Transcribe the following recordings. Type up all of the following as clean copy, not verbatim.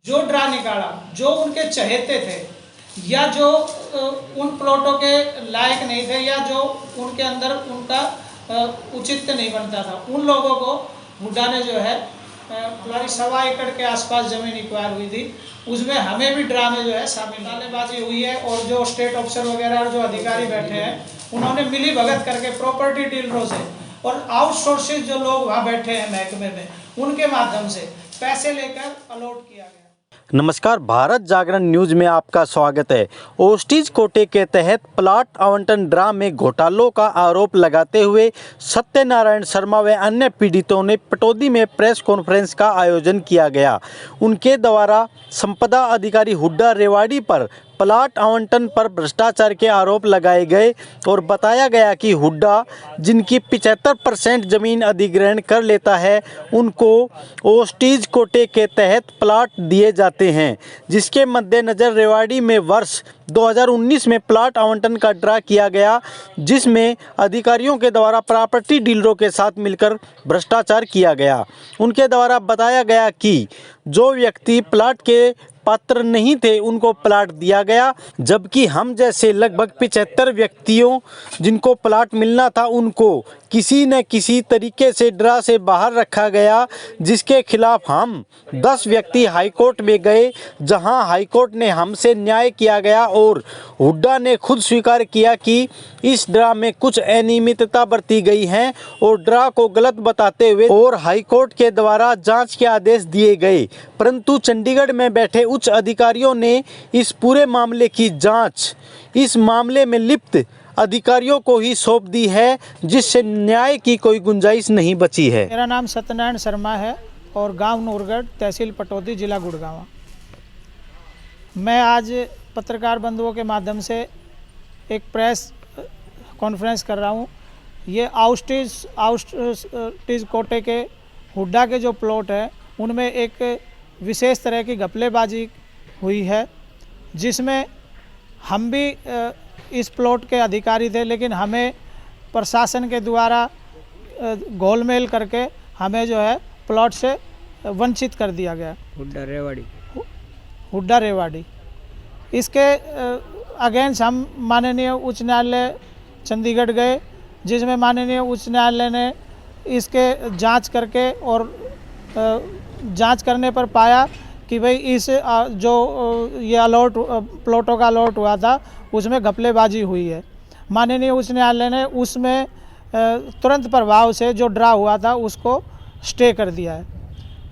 जो ड्रा निकाला, जो उनके चहेते थे या जो उन प्लॉटों के लायक नहीं थे या जो उनके अंदर उनका उचित नहीं बनता था, उन लोगों को हुड्डा ने जो है हमारी 1.25 एकड़ के आसपास ज़मीन एक्वायर हुई थी, उसमें हमें भी ड्रा में जो है शामिल नालेबाजी हुई है। और जो स्टेट ऑफिसर वगैरह और जो अधिकारी बैठे हैं उन्होंने मिली भगत करके प्रॉपर्टी डीलरों से और आउटसोर्सेज जो लोग वहाँ बैठे हैं महकमे में, उनके माध्यम से पैसे लेकर अलॉट किया गया। नमस्कार, भारत जागरण न्यूज में आपका स्वागत है। ओस्टीज कोटे के तहत प्लाट आवंटन ड्रा में घोटालों का आरोप लगाते हुए सत्यनारायण शर्मा व अन्य पीड़ितों ने पटौदी में प्रेस कॉन्फ्रेंस का आयोजन किया गया। उनके द्वारा संपदा अधिकारी हुड्डा रेवाड़ी पर प्लाट आवंटन पर भ्रष्टाचार के आरोप लगाए गए और बताया गया कि हुड्डा जिनकी 75% जमीन अधिग्रहण कर लेता है उनको ओस्टीज कोटे के तहत प्लाट दिए जाते हैं, जिसके मद्देनज़र रेवाड़ी में वर्ष 2019 में प्लाट आवंटन का ड्रा किया गया, जिसमें अधिकारियों के द्वारा प्रॉपर्टी डीलरों के साथ मिलकर भ्रष्टाचार किया गया। उनके द्वारा बताया गया कि जो व्यक्ति प्लाट के पात्र नहीं थे उनको प्लाट दिया गया, जबकि हम जैसे लगभग 75 व्यक्तियों जिनको प्लाट मिलना था उनको किसी न किसी तरीके से ड्रा से बाहर रखा गया, जिसके खिलाफ हम 10 व्यक्ति हाईकोर्ट में गए, जहां हाईकोर्ट ने हमसे न्याय किया गया और हुड्डा ने खुद स्वीकार किया कि इस ड्रा में कुछ अनियमितता बरती गई है और ड्रा को गलत बताते हुए और हाईकोर्ट के द्वारा जांच के आदेश दिए गए। परंतु चंडीगढ़ में बैठे उच्च अधिकारियों ने इस पूरे मामले की जांच इस मामले में लिप्त अधिकारियों को ही सौंप दी है, जिससे न्याय की कोई गुंजाइश नहीं बची है। मेरा नाम सत्यनारायण शर्मा है और गांव नूरगढ़, तहसील पटौदी, जिला गुड़गांव। मैं आज पत्रकार बंधुओं के माध्यम से एक प्रेस कॉन्फ्रेंस कर रहा हूं। ये आउटस्टीज कोटे के हुड्डा के जो प्लॉट है उनमें एक विशेष तरह की घपलेबाजी हुई है, जिसमें हम भी इस प्लॉट के अधिकारी थे, लेकिन हमें प्रशासन के द्वारा गोलमेल करके हमें जो है प्लॉट से वंचित कर दिया गया। हुड्डा रेवाड़ी इसके अगेंस्ट हम माननीय उच्च न्यायालय चंडीगढ़ गए, जिसमें माननीय उच्च न्यायालय ने इसके जांच करके और जांच करने पर पाया कि भाई इस जो ये अलॉट प्लॉटों का अलॉट हुआ था उसमें घपलेबाजी हुई है। माननीय उच्च न्यायालय ने उसमें तुरंत प्रभाव से जो ड्रा हुआ था उसको स्टे कर दिया है,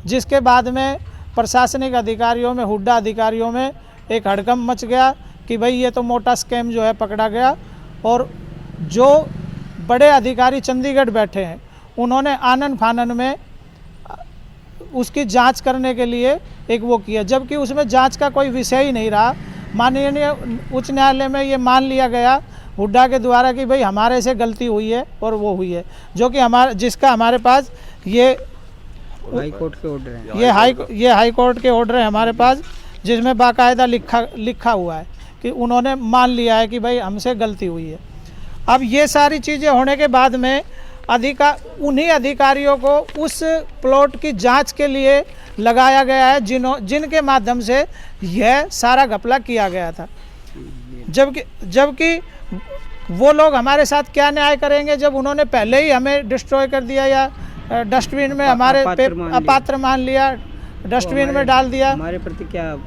जिसके बाद में प्रशासनिक अधिकारियों में, हुड्डा अधिकारियों में एक हड़कंप मच गया कि भाई ये तो मोटा स्कैम जो है पकड़ा गया। और जो बड़े अधिकारी चंडीगढ़ बैठे हैं उन्होंने आनन फानन में उसकी जांच करने के लिए एक वो किया, जबकि उसमें जांच का कोई विषय ही नहीं रहा। माननीय उच्च न्यायालय में ये मान लिया गया हुड्डा के द्वारा कि भाई हमारे से गलती हुई है और वो हुई है, जो कि जिसका हमारे पास ये हाईकोर्ट के ऑर्डर हैं। ये हाईकोर्ट के ऑर्डर है हमारे पास, जिसमें बाकायदा लिखा हुआ है कि उन्होंने मान लिया है कि भाई हमसे गलती हुई है। अब ये सारी चीज़ें होने के बाद में उन्हीं अधिकारियों को उस प्लॉट की जांच के लिए लगाया गया है, जिनके माध्यम से यह सारा घपला किया गया था। जबकि वो लोग हमारे साथ क्या न्याय करेंगे जब उन्होंने पहले ही हमें डिस्ट्रॉय कर दिया या डस्टबिन में हमारे अपात्र मान लिया, डस्टबिन में डाल दिया।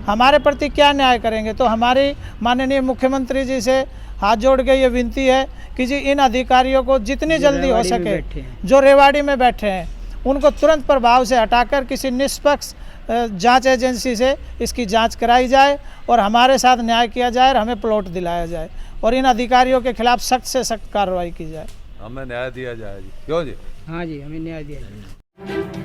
हमारे प्रति क्या न्याय करेंगे? तो हमारी माननीय मुख्यमंत्री जी से हाथ जोड़ के ये विनती है कि जी इन अधिकारियों को जितनी जल्दी हो सके, जो रेवाड़ी में बैठे हैं, उनको तुरंत प्रभाव से हटाकर किसी निष्पक्ष जांच एजेंसी से इसकी जांच कराई जाए और हमारे साथ न्याय किया जाए और हमें प्लॉट दिलाया जाए और इन अधिकारियों के खिलाफ सख्त से सख्त कार्रवाई की जाए। हमें न्याय दिया जाए जी। क्यों जी? हाँ जी, हमें न्याय दिया जाए।